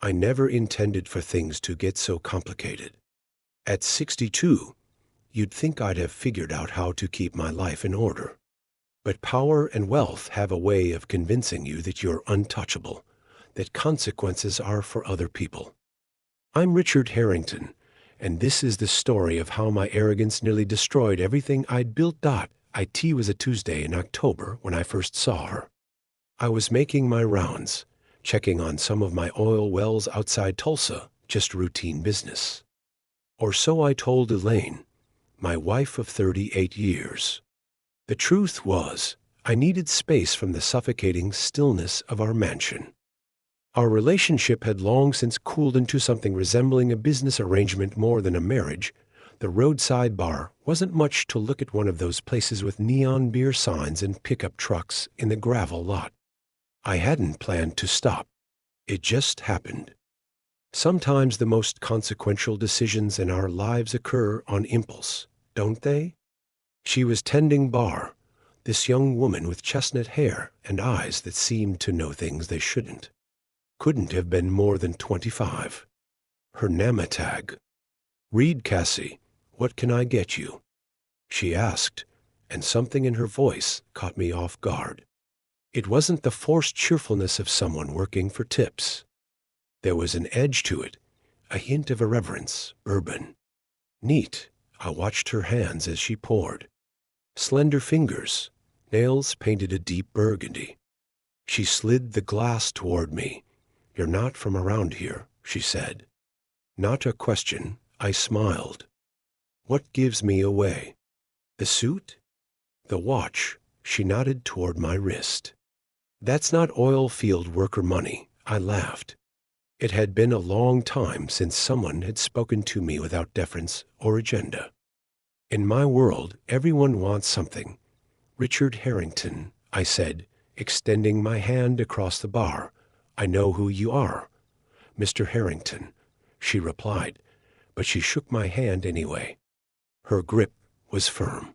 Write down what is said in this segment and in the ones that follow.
I never intended for things to get so complicated. At 62, you'd think I'd have figured out how to keep my life in order. But power and wealth have a way of convincing you that you're untouchable, that consequences are for other people. I'm Richard Harrington, and this is the story of how my arrogance nearly destroyed everything I'd built. It was a Tuesday in October when I first saw her. I was making my rounds, checking on some of my oil wells outside Tulsa, just routine business. Or so I told Elaine, my wife of 38 years. The truth was, I needed space from the suffocating stillness of our mansion. Our relationship had long since cooled into something resembling a business arrangement more than a marriage. The roadside bar wasn't much to look at, one of those places with neon beer signs and pickup trucks in the gravel lot. I hadn't planned to stop. It just happened. Sometimes the most consequential decisions in our lives occur on impulse, don't they? She was tending bar, this young woman with chestnut hair and eyes that seemed to know things they shouldn't. Couldn't have been more than 25. Her name tag. "Read, Cassie, what can I get you?" she asked, and something in her voice caught me off guard. It wasn't the forced cheerfulness of someone working for tips. There was an edge to it, a hint of irreverence, bourbon. Neat. I watched her hands as she poured. Slender fingers, nails painted a deep burgundy. She slid the glass toward me. "You're not from around here," she said. Not a question, I smiled. "What gives me away? The suit? The watch?" She nodded toward my wrist. "That's not oil field worker money," I laughed. It had been a long time since someone had spoken to me without deference or agenda. "In my world, everyone wants something. Richard Harrington," I said, extending my hand across the bar. "I know who you are." "Mr. Harrington," she replied, but she shook my hand anyway. Her grip was firm.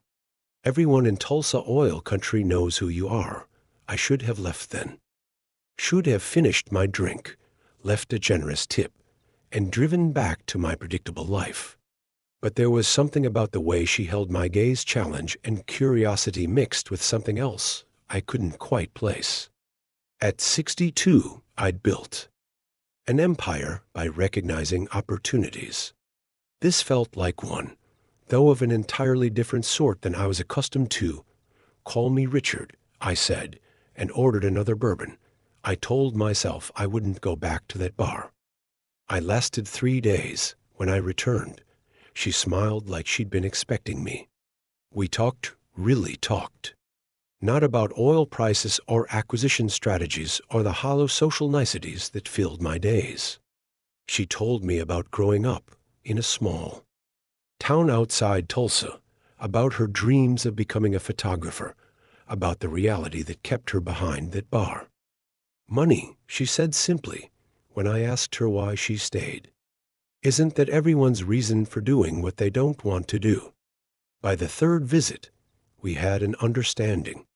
"Everyone in Tulsa oil country knows who you are. I should have left then. Should have finished my drink, left a generous tip, and driven back to my predictable life." But there was something about the way she held my gaze, challenge and curiosity mixed with something else I couldn't quite place. At 62, I'd built an empire by recognizing opportunities. This felt like one, though of an entirely different sort than I was accustomed to. "Call me Richard," I said, and ordered another bourbon. I told myself I wouldn't go back to that bar. I lasted 3 days. When I returned, she smiled like she'd been expecting me. We talked, really talked. Not about oil prices or acquisition strategies or the hollow social niceties that filled my days. She told me about growing up in a small town outside Tulsa, about her dreams of becoming a photographer, about the reality that kept her behind that bar. "Money," she said simply, when I asked her why she stayed. "Isn't that everyone's reason for doing what they don't want to do?" By the third visit, we had an understanding.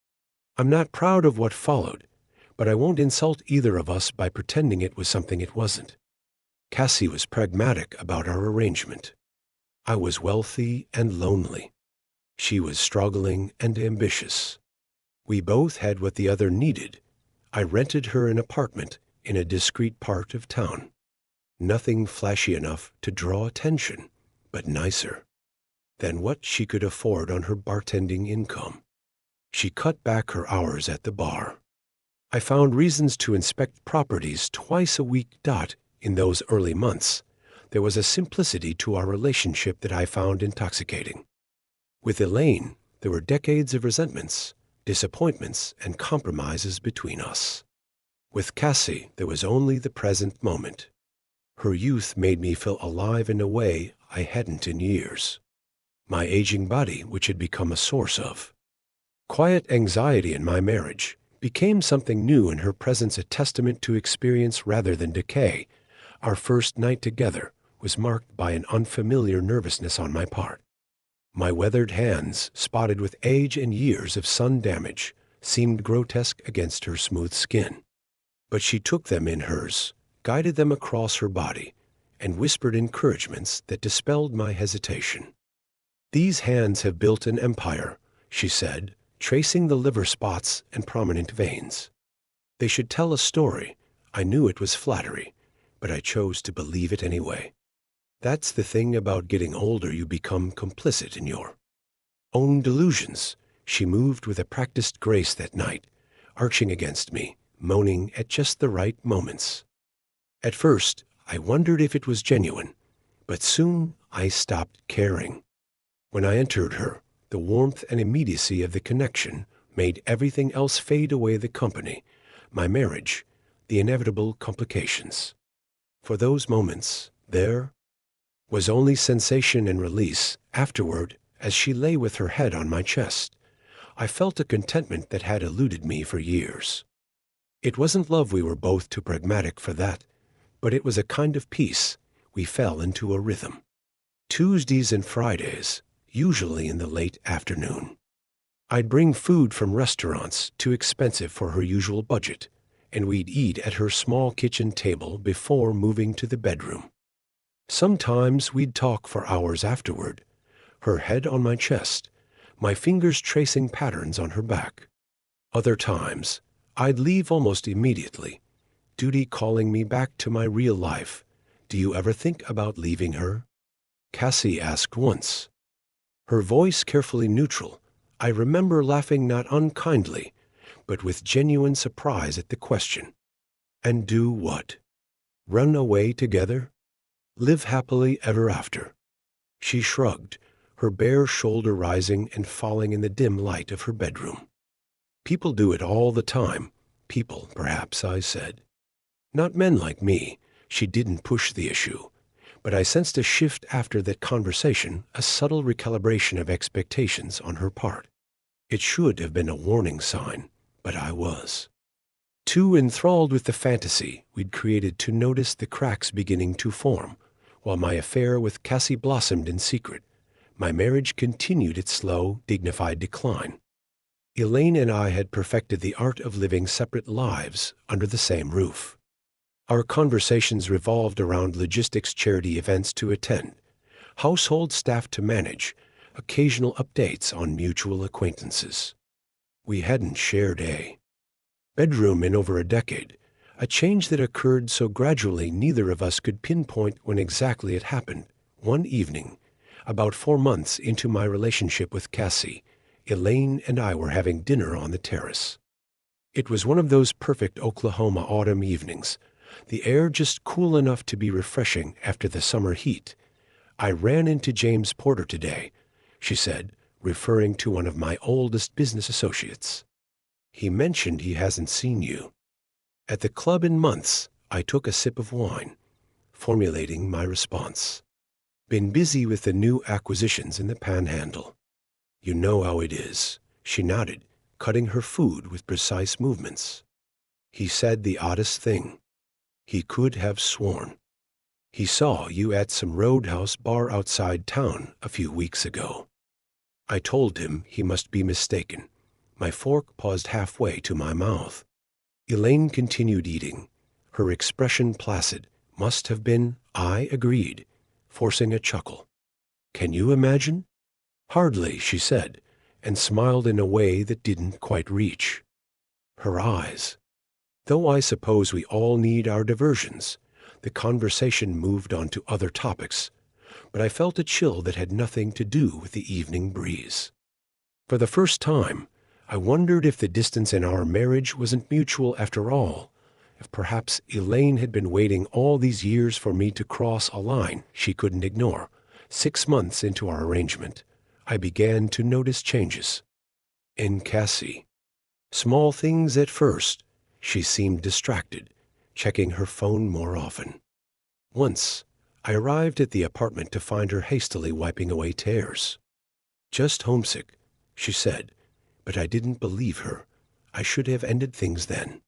I'm not proud of what followed, but I won't insult either of us by pretending it was something it wasn't. Cassie was pragmatic about our arrangement. I was wealthy and lonely. She was struggling and ambitious. We both had what the other needed. I rented her an apartment in a discreet part of town. Nothing flashy enough to draw attention, but nicer than what she could afford on her bartending income. She cut back her hours at the bar. I found reasons to inspect properties twice a week. In those early months, there was a simplicity to our relationship that I found intoxicating. With Elaine, there were decades of resentments, disappointments, and compromises between us. With Cassie, there was only the present moment. Her youth made me feel alive in a way I hadn't in years. My aging body, which had become a source of quiet anxiety in my marriage, became something new in her presence, a testament to experience rather than decay. Our first night together was marked by an unfamiliar nervousness on my part. My weathered hands, spotted with age and years of sun damage, seemed grotesque against her smooth skin. But she took them in hers, guided them across her body, and whispered encouragements that dispelled my hesitation. "These hands have built an empire," she said, tracing the liver spots and prominent veins. "They should tell a story." I knew it was flattery, but I chose to believe it anyway. That's the thing about getting older, you become complicit in your own delusions. She moved with a practiced grace that night, arching against me, moaning at just the right moments. At first, I wondered if it was genuine, but soon I stopped caring. When I entered her, the warmth and immediacy of the connection made everything else fade away: the company, my marriage, the inevitable complications. For those moments, there was only sensation and release. Afterward, as she lay with her head on my chest, I felt a contentment that had eluded me for years. It wasn't love, we were both too pragmatic for that, but it was a kind of peace. We fell into a rhythm. Tuesdays and Fridays, usually in the late afternoon, I'd bring food from restaurants too expensive for her usual budget, and we'd eat at her small kitchen table before moving to the bedroom. Sometimes we'd talk for hours afterward, her head on my chest, my fingers tracing patterns on her back. Other times, I'd leave almost immediately, duty calling me back to my real life. "Do you ever think about leaving her?" Cassie asked once, her voice carefully neutral. I remember laughing, not unkindly, but with genuine surprise at the question. "And do what? Run away together? Live happily ever after?" She shrugged, her bare shoulder rising and falling in the dim light of her bedroom. "People do it all the time." "People, perhaps," I said. "Not men like me." She didn't push the issue, but I sensed a shift after that conversation, a subtle recalibration of expectations on her part. It should have been a warning sign, but I was too enthralled with the fantasy we'd created to notice the cracks beginning to form. While my affair with Cassie blossomed in secret, my marriage continued its slow, dignified decline. Elaine and I had perfected the art of living separate lives under the same roof. Our conversations revolved around logistics, charity events to attend, household staff to manage, occasional updates on mutual acquaintances. We hadn't shared a bedroom in over a decade, a change that occurred so gradually neither of us could pinpoint when exactly it happened. One evening, about 4 months into my relationship with Cassie, Elaine and I were having dinner on the terrace. It was one of those perfect Oklahoma autumn evenings, the air just cool enough to be refreshing after the summer heat. "I ran into James Porter today," she said, referring to one of my oldest business associates. "He mentioned he hasn't seen you at the club in months." I took a sip of wine, formulating my response. "Been busy with the new acquisitions in the Panhandle. You know how it is." She nodded, cutting her food with precise movements. "He said the oddest thing. He could have sworn he saw you at some roadhouse bar outside town a few weeks ago." I told him he must be mistaken. My fork paused halfway to my mouth. Elaine continued eating, her expression placid. "Must have been," I agreed, forcing a chuckle. "Can you imagine?" "Hardly," she said, and smiled in a way that didn't quite reach her eyes. Though I suppose we all need our diversions, the conversation moved on to other topics, but I felt a chill that had nothing to do with the evening breeze. For the first time, I wondered if the distance in our marriage wasn't mutual after all, if perhaps Elaine had been waiting all these years for me to cross a line she couldn't ignore. 6 months into our arrangement, I began to notice changes in Cassie. Small things at first. She seemed distracted, checking her phone more often. Once, I arrived at the apartment to find her hastily wiping away tears. "Just homesick," she said, but I didn't believe her. I should have ended things then.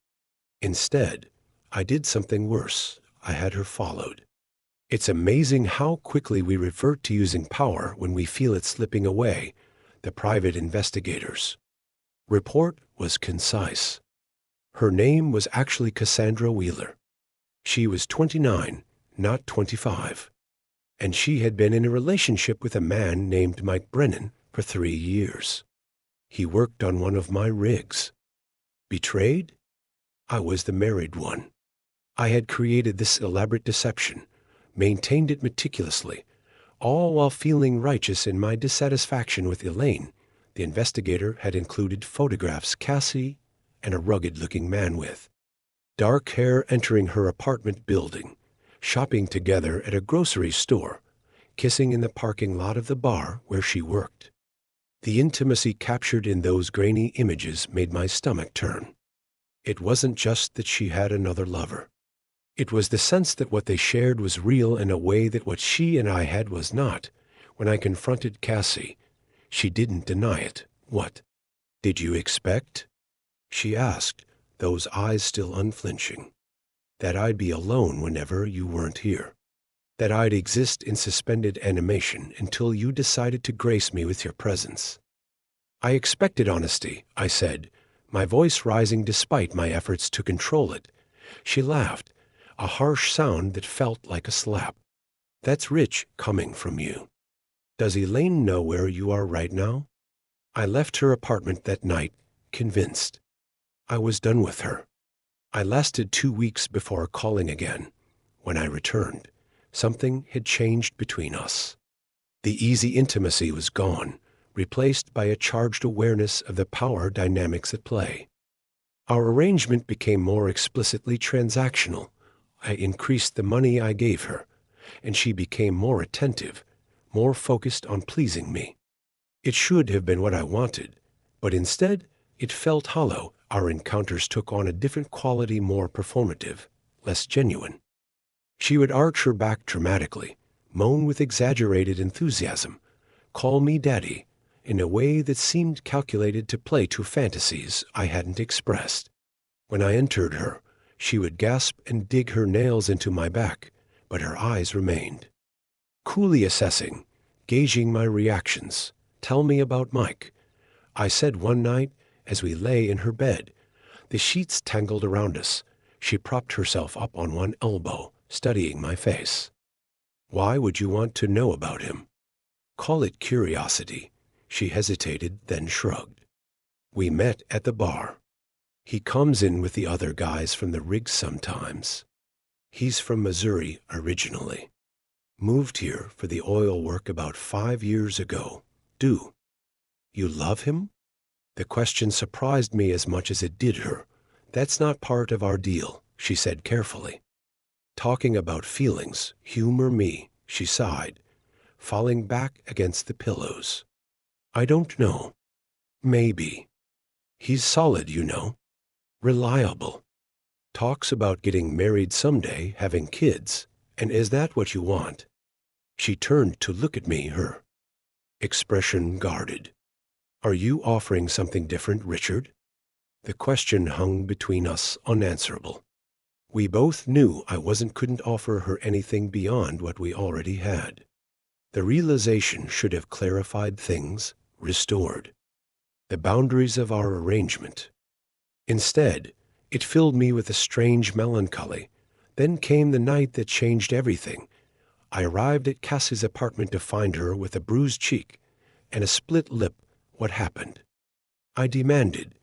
Instead, I did something worse. I had her followed. It's amazing how quickly we revert to using power when we feel it slipping away. The private investigator's report was concise. Her name was actually Cassandra Wheeler. She was 29, not 25, and she had been in a relationship with a man named Mike Brennan for 3 years. He worked on one of my rigs. Betrayed? I was the married one. I had created this elaborate deception, maintained it meticulously, all while feeling righteous in my dissatisfaction with Elaine. The investigator had included photographs Cassie and a rugged-looking man with dark hair entering her apartment building, shopping together at a grocery store, kissing in the parking lot of the bar where she worked. The intimacy captured in those grainy images made my stomach turn. It wasn't just that she had another lover. It was the sense that what they shared was real in a way that what she and I had was not. When I confronted Cassie, she didn't deny it. "What did you expect?" she asked, those eyes still unflinching. "That I'd be alone whenever you weren't here. That I'd exist in suspended animation until you decided to grace me with your presence." "I expected honesty," I said, my voice rising despite my efforts to control it. She laughed, a harsh sound that felt like a slap. "That's rich coming from you. Does Elaine know where you are right now?" I left her apartment that night, convinced. I was done with her. I lasted 2 weeks before calling again. When I returned, something had changed between us. The easy intimacy was gone, replaced by a charged awareness of the power dynamics at play. Our arrangement became more explicitly transactional. I increased the money I gave her, and she became more attentive, more focused on pleasing me. It should have been what I wanted, but instead it felt hollow. Our encounters took on a different quality, more performative, less genuine. She would arch her back dramatically, moan with exaggerated enthusiasm, call me daddy, in a way that seemed calculated to play to fantasies I hadn't expressed. When I entered her, she would gasp and dig her nails into my back, but her eyes remained. Coolly assessing, gauging my reactions. "Tell me about Mike," I said one night as we lay in her bed. The sheets tangled around us. She propped herself up on one elbow, studying my face. "Why would you want to know about him?" "Call it curiosity." She hesitated, then shrugged. "We met at the bar. He comes in with the other guys from the rig sometimes. He's from Missouri originally. Moved here for the oil work about 5 years ago. Do you love him?" The question surprised me as much as it did her. "That's not part of our deal," she said carefully. "Talking about feelings, humor me," she sighed, falling back against the pillows. "I don't know. Maybe. He's solid, you know. Reliable. Talks about getting married someday, having kids. And is that what you want?" She turned to look at me, her expression guarded. "Are you offering something different, Richard?" The question hung between us unanswerable. We both knew I couldn't offer her anything beyond what we already had. The realization should have clarified things, restored the boundaries of our arrangement. Instead, it filled me with a strange melancholy. Then came the night that changed everything. I arrived at Cassie's apartment to find her with a bruised cheek and a split lip. "What happened?" I demanded,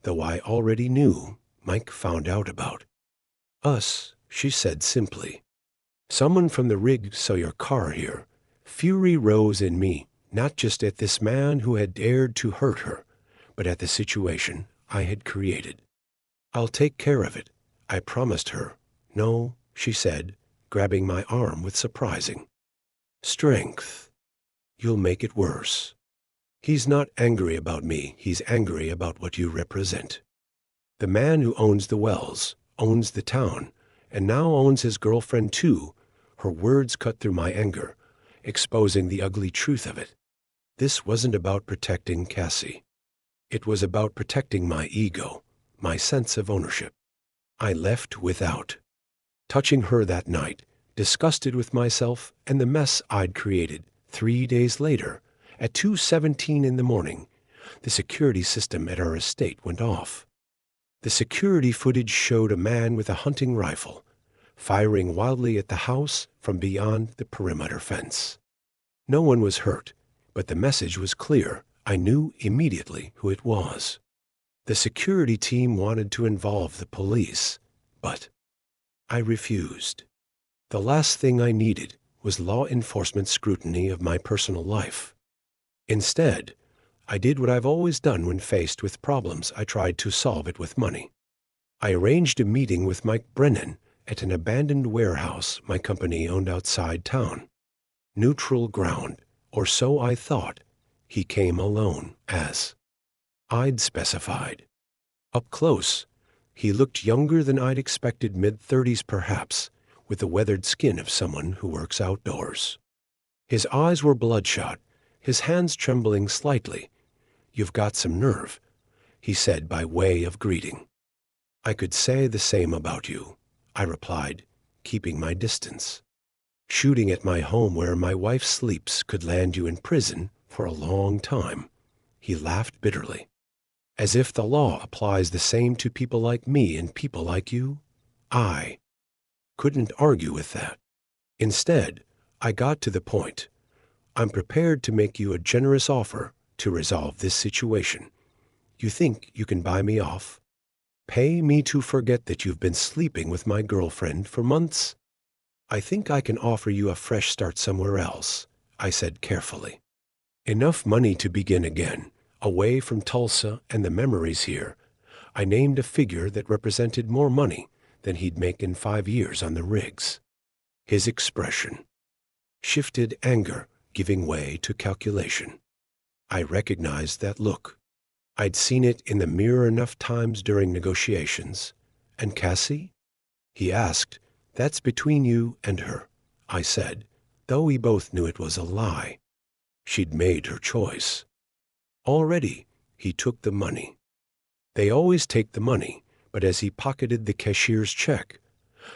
though I already knew Mike found out about us, she said simply. "Someone from the rig saw your car here." Fury rose in me, not just at this man who had dared to hurt her, but at the situation I had created. "I'll take care of it," I promised her. "No," she said, grabbing my arm with surprising strength. "You'll make it worse. He's not angry about me, he's angry about what you represent. The man who owns the wells, owns the town, and now owns his girlfriend too." Her words cut through my anger, exposing the ugly truth of it. This wasn't about protecting Cassie. It was about protecting my ego, my sense of ownership. I left without touching her that night, disgusted with myself and the mess I'd created. 3 days later, at 2:17 in the morning, the security system at our estate went off. The security footage showed a man with a hunting rifle, firing wildly at the house from beyond the perimeter fence. No one was hurt, but the message was clear. I knew immediately who it was. The security team wanted to involve the police, but I refused. The last thing I needed was law enforcement scrutiny of my personal life. Instead, I did what I've always done when faced with problems. I tried to solve it with money. I arranged a meeting with Mike Brennan at an abandoned warehouse my company owned outside town. Neutral ground, or so I thought. He came alone, as I'd specified. Up close, he looked younger than I'd expected, mid-30s perhaps, with the weathered skin of someone who works outdoors. His eyes were bloodshot, his hands trembling slightly. "You've got some nerve," he said by way of greeting. "I could say the same about you," I replied, keeping my distance. "Shooting at my home where my wife sleeps could land you in prison for a long time." He laughed bitterly. "As if the law applies the same to people like me and people like you." I couldn't argue with that. Instead, I got to the point. "I'm prepared to make you a generous offer to resolve this situation. You think you can buy me off? Pay me to forget that you've been sleeping with my girlfriend for months? I think I can offer you a fresh start somewhere else," I said carefully. "Enough money to begin again, away from Tulsa and the memories here." I named a figure that represented more money than he'd make in 5 years on the rigs. His expression shifted, anger giving way to calculation. I recognized that look. I'd seen it in the mirror enough times during negotiations. "And Cassie?" he asked. "That's between you and her," I said, though we both knew it was a lie. She'd made her choice. Already, he took the money. They always take the money, but as he pocketed the cashier's check,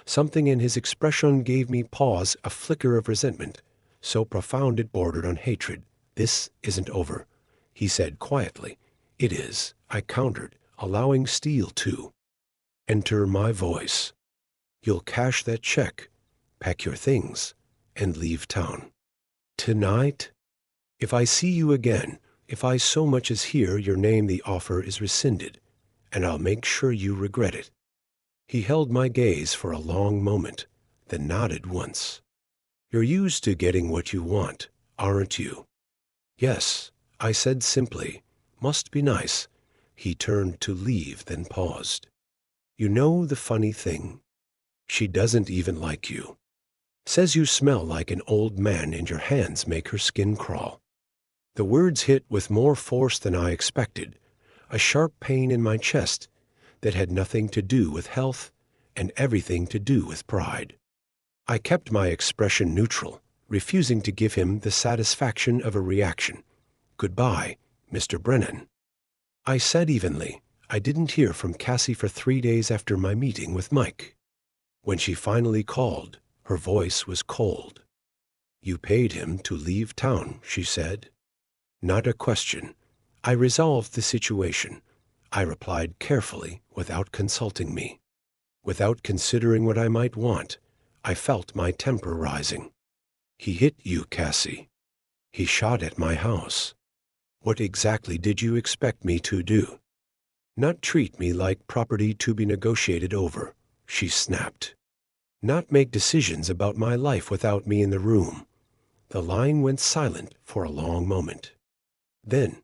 something in his expression gave me pause, a flicker of resentment, so profound it bordered on hatred. "This isn't over," he said quietly. "It is," I countered, allowing steel to enter my voice. "You'll cash that check, pack your things, and leave town tonight. If I see you again, if I so much as hear your name, the offer is rescinded, and I'll make sure you regret it." He held my gaze for a long moment, then nodded once. "You're used to getting what you want, aren't you?" "Yes," I said simply. "Must be nice." He turned to leave, then paused. "You know the funny thing? She doesn't even like you. Says you smell like an old man and your hands make her skin crawl." The words hit with more force than I expected, a sharp pain in my chest that had nothing to do with health and everything to do with pride. I kept my expression neutral, refusing to give him the satisfaction of a reaction. "Goodbye, Mr. Brennan," I said evenly. I didn't hear from Cassie for 3 days after my meeting with Mike. When she finally called, her voice was cold. "You paid him to leave town," she said. Not a question. I resolved the situation. I replied carefully, without consulting me. Without considering what I might want, I felt my temper rising. "He hit you, Cassie. He shot at my house. What exactly did you expect me to do? Not treat me like property to be negotiated over," she snapped. "Not make decisions about my life without me in the room." The line went silent for a long moment. Then,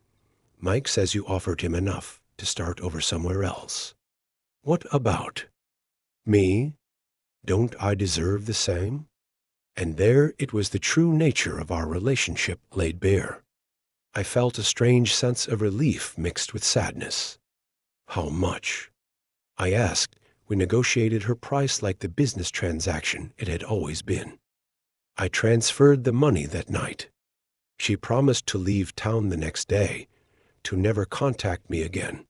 "Mike says you offered him enough to start over somewhere else. What about me? Don't I deserve the same?" And there it was, the true nature of our relationship laid bare. I felt a strange sense of relief mixed with sadness. "How much?" I asked. We negotiated her price like the business transaction it had always been. I transferred the money that night. She promised to leave town the next day, to never contact me again.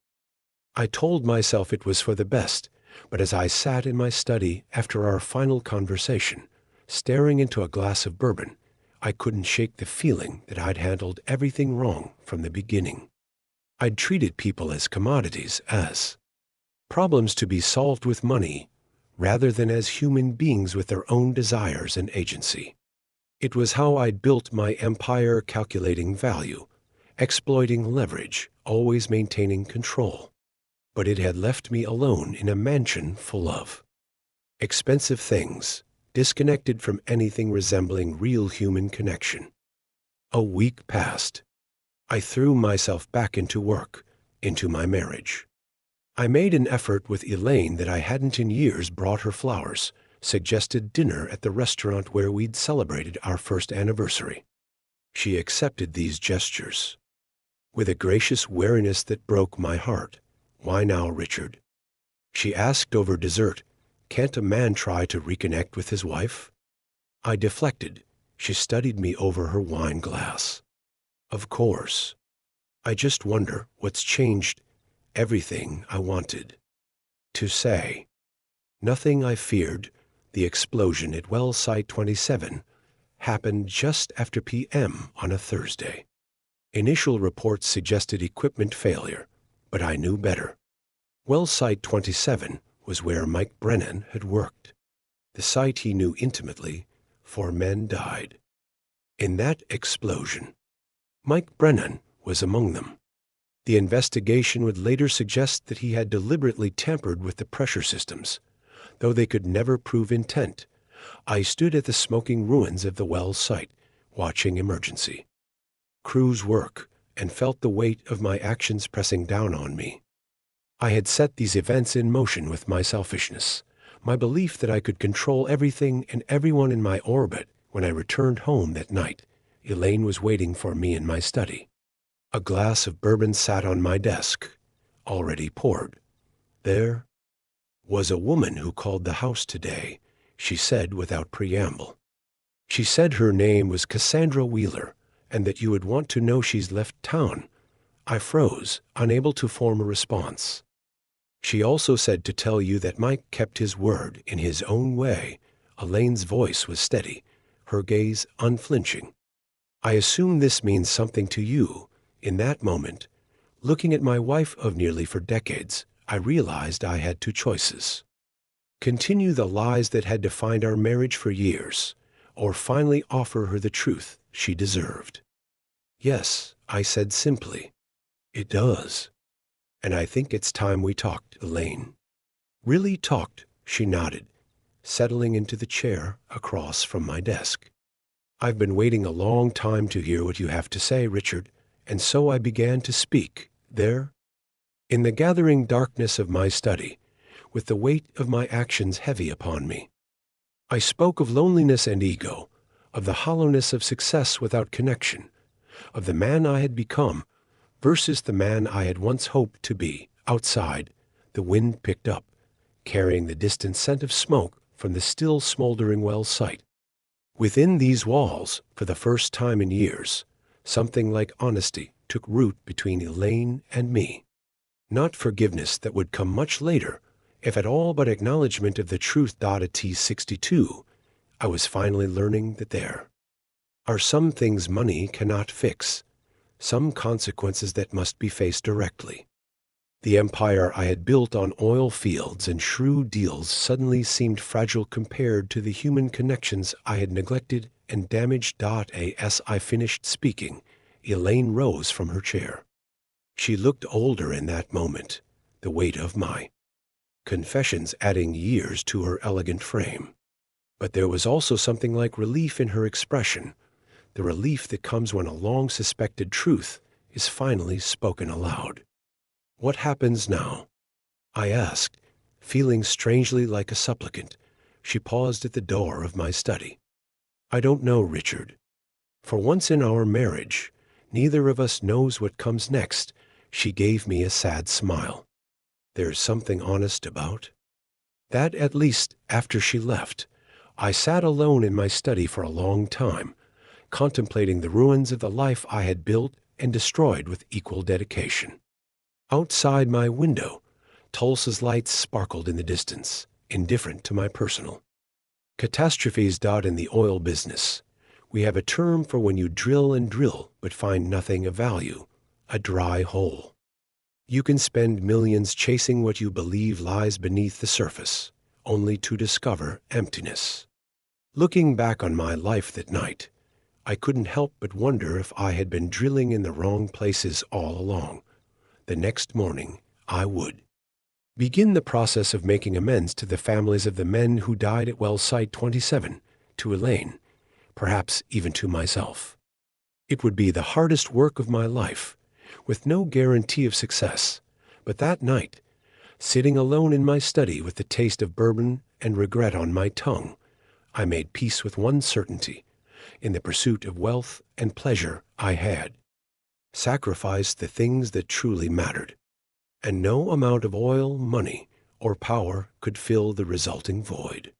I told myself it was for the best, but as I sat in my study after our final conversation, staring into a glass of bourbon, I couldn't shake the feeling that I'd handled everything wrong from the beginning. I'd treated people as commodities, as problems to be solved with money, rather than as human beings with their own desires and agency. It was how I'd built my empire, calculating value, exploiting leverage, always maintaining control. But it had left me alone in a mansion full of expensive things, disconnected from anything resembling real human connection. A week passed. I threw myself back into work, into my marriage. I made an effort with Elaine that I hadn't in years, brought her flowers, suggested dinner at the restaurant where we'd celebrated our first anniversary. She accepted these gestures with a gracious wariness that broke my heart. "Why now, Richard?" she asked over dessert. "Can't a man try to reconnect with his wife?" I deflected. She studied me over her wine glass. "Of course. I just wonder what's changed." Everything I wanted to say. Nothing I feared. The explosion at well site 27 happened just after p.m. on a Thursday. Initial reports suggested equipment failure, but I knew better. Well site 27 was where Mike Brennan had worked. The site he knew intimately. 4 men died in that explosion. Mike Brennan was among them. The investigation would later suggest that he had deliberately tampered with the pressure systems, though they could never prove intent. I stood at the smoking ruins of the well site, watching emergency crews work, and felt the weight of my actions pressing down on me. I had set these events in motion with my selfishness, my belief that I could control everything and everyone in my orbit. When I returned home that night, Elaine was waiting for me in my study. A glass of bourbon sat on my desk, already poured. "There was a woman who called the house today," she said without preamble. "She said her name was Cassandra Wheeler, and that you would want to know she's left town." I froze, unable to form a response. "She also said to tell you that Mike kept his word in his own way." Elaine's voice was steady, her gaze unflinching. "I assume this means something to you." In that moment, looking at my wife of nearly for decades, I realized I had 2 choices. Continue the lies that had defined our marriage for years, or finally offer her the truth she deserved. "Yes," I said simply. "It does. And I think it's time we talked, Elaine." "Really talked?" she nodded, settling into the chair across from my desk. "I've been waiting a long time to hear what you have to say, Richard." And so I began to speak, there, in the gathering darkness of my study, with the weight of my actions heavy upon me. I spoke of loneliness and ego, of the hollowness of success without connection, of the man I had become versus the man I had once hoped to be. Outside, the wind picked up, carrying the distant scent of smoke from the still smoldering well site. Within these walls, for the first time in years, something like honesty took root between Elaine and me. Not forgiveness that would come much later, if at all, but acknowledgement of the truth. At T62, I was finally learning that there are some things money cannot fix, some consequences that must be faced directly. The empire I had built on oil fields and shrewd deals suddenly seemed fragile compared to the human connections I had neglected and damaged. As I finished speaking, Elaine rose from her chair. She looked older in that moment, the weight of my confessions adding years to her elegant frame. But there was also something like relief in her expression, the relief that comes when a long-suspected truth is finally spoken aloud. "What happens now?" I asked, feeling strangely like a supplicant. She paused at the door of my study. "I don't know, Richard. For once in our marriage, neither of us knows what comes next." She gave me a sad smile. "There's something honest about that." At least, after she left, I sat alone in my study for a long time, contemplating the ruins of the life I had built and destroyed with equal dedication. Outside my window, Tulsa's lights sparkled in the distance, indifferent to my personal catastrophes. In the oil business, we have a term for when you drill and drill but find nothing of value: a dry hole. You can spend millions chasing what you believe lies beneath the surface, only to discover emptiness. Looking back on my life that night, I couldn't help but wonder if I had been drilling in the wrong places all along. The next morning, I would begin the process of making amends to the families of the men who died at well Site 27, to Elaine, perhaps even to myself. It would be the hardest work of my life, with no guarantee of success, but that night, sitting alone in my study with the taste of bourbon and regret on my tongue, I made peace with one certainty. In the pursuit of wealth and pleasure, I had sacrificed the things that truly mattered, and no amount of oil, money, or power could fill the resulting void.